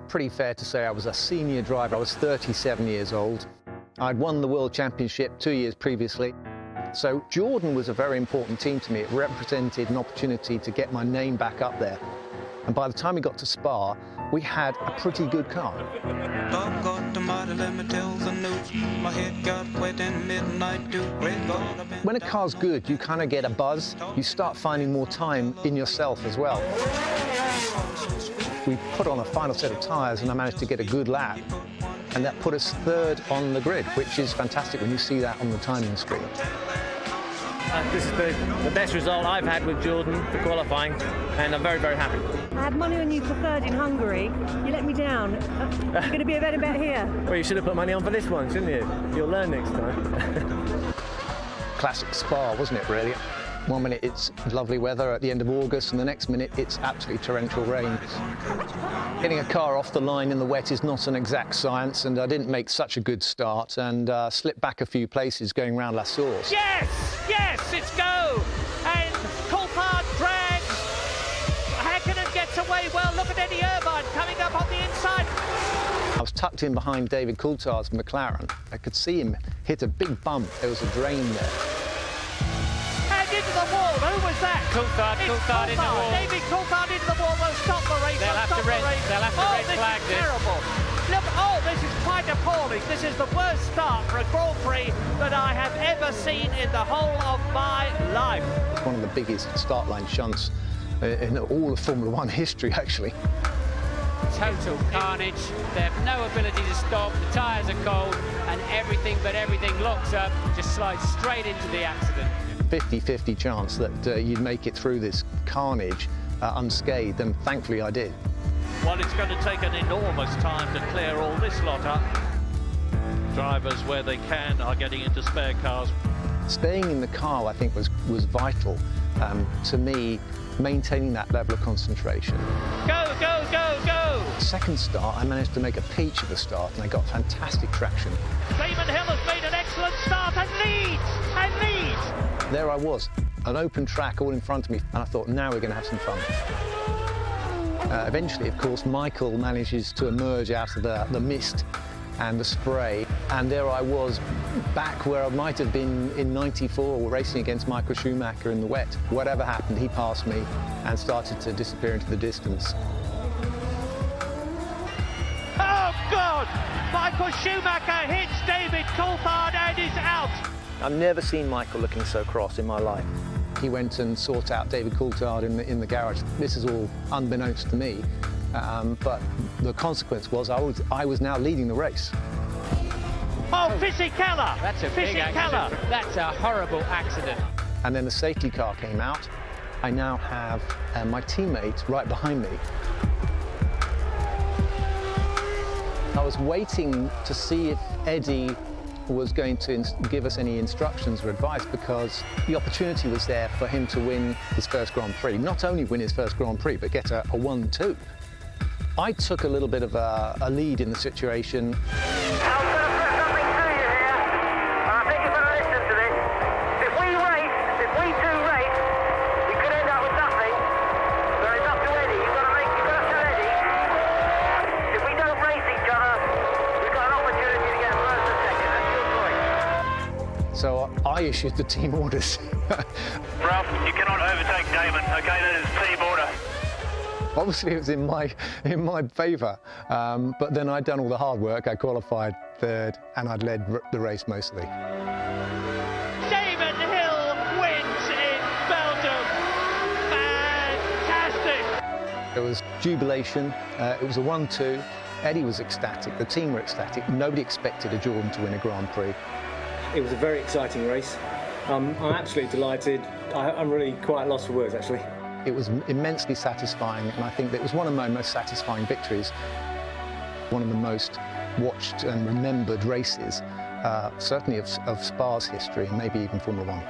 pretty fair to say I was a senior driver. I was 37 years old. I'd won the World Championship 2 years previously. So Jordan was a very important team to me. It represented an opportunity to get my name back up there. And by the time we got to Spa, we had a pretty good car. When a car's good, you kind of get a buzz. You start finding more time in yourself as well. We put on a final set of tyres and I managed to get a good lap. And that put us third on the grid, which is fantastic when you see that on the timing screen. This is the best result I've had with Jordan for qualifying, and I'm very, very happy. I had money on you for third in Hungary. You let me down. You're going to be a better bet here. Well, you should have put money on for this one, shouldn't you? You'll learn next time. Classic Spa, wasn't it, really? One minute it's lovely weather at the end of August, and the next minute it's absolutely torrential rain. Getting a car off the line in the wet is not an exact science, and I didn't make such a good start and slipped back a few places going round La Source. Yes! Yes! It's go! And Coulthard drags. Hakkinen gets away well. Look at Eddie Irvine coming up on the inside. I was tucked in behind David Coulthard's McLaren. I could see him hit a big bump. There was a drain there. Into the wall. Who was that? Coulthard in the wall. David Coulthard into the wall. They'll stop the race. They'll have to red flag this. Terrible. Look, this is quite appalling. This is the worst start for a Grand Prix that I have ever seen in the whole of my life. It's one of the biggest start line shunts in all of Formula One history, actually. Total carnage. They have no ability to stop. The tyres are cold, and everything locks up, just slides straight into the accident. 50-50 chance that you'd make it through this carnage unscathed, and thankfully I did. Well, it's going to take an enormous time to clear all this lot up. Drivers, where they can, are getting into spare cars. Staying in the car, I think, was vital to me, maintaining that level of concentration. Go, go, go, go! Second start, I managed to make a peach of a start, and I got fantastic traction. Damon Hill has made an excellent start and leads! And leads! There I was, an open track all in front of me, and I thought, now we're going to have some fun. Eventually, of course, Michael manages to emerge out of the mist and the spray, and there I was, back where I might have been in '94, racing against Michael Schumacher in the wet. Whatever happened, he passed me and started to disappear into the distance. Oh, God! Michael Schumacher hits David Coulthard and is out! I've never seen Michael looking so cross in my life. He went and sought out David Coulthard in the garage. This is all unbeknownst to me, but the consequence was I was now leading the race. Oh, Fisichella! That's a big accident. That's a horrible accident. And then the safety car came out. I now have my teammate right behind me. I was waiting to see if Eddie was going to give us any instructions or advice, because the opportunity was there for him to win his first Grand Prix. Not only win his first Grand Prix, but get a 1-2. I took a little bit of a lead in the situation. I'm going to put something to you here, and I think you're going to listen to this. If we two race, we could end up with nothing. So it's up to Eddie. You've got to tell Eddie. If we don't race each other, we've got an opportunity to get first and second. That's your choice. So I issued the team orders. Ralph, you cannot overtake Damon. Okay, that is team order. Obviously, it was in my favour, but then I'd done all the hard work. I qualified third, and I'd led the race mostly. Damon Hill wins in Belgium. Fantastic! There was jubilation. It was a 1-2. Eddie was ecstatic. The team were ecstatic. Nobody expected a Jordan to win a Grand Prix. It was a very exciting race. I'm absolutely delighted. I'm really quite lost for words, actually. It was immensely satisfying, and I think that it was one of my most satisfying victories. One of the most watched and remembered races, certainly of Spa's history, and maybe even Formula One.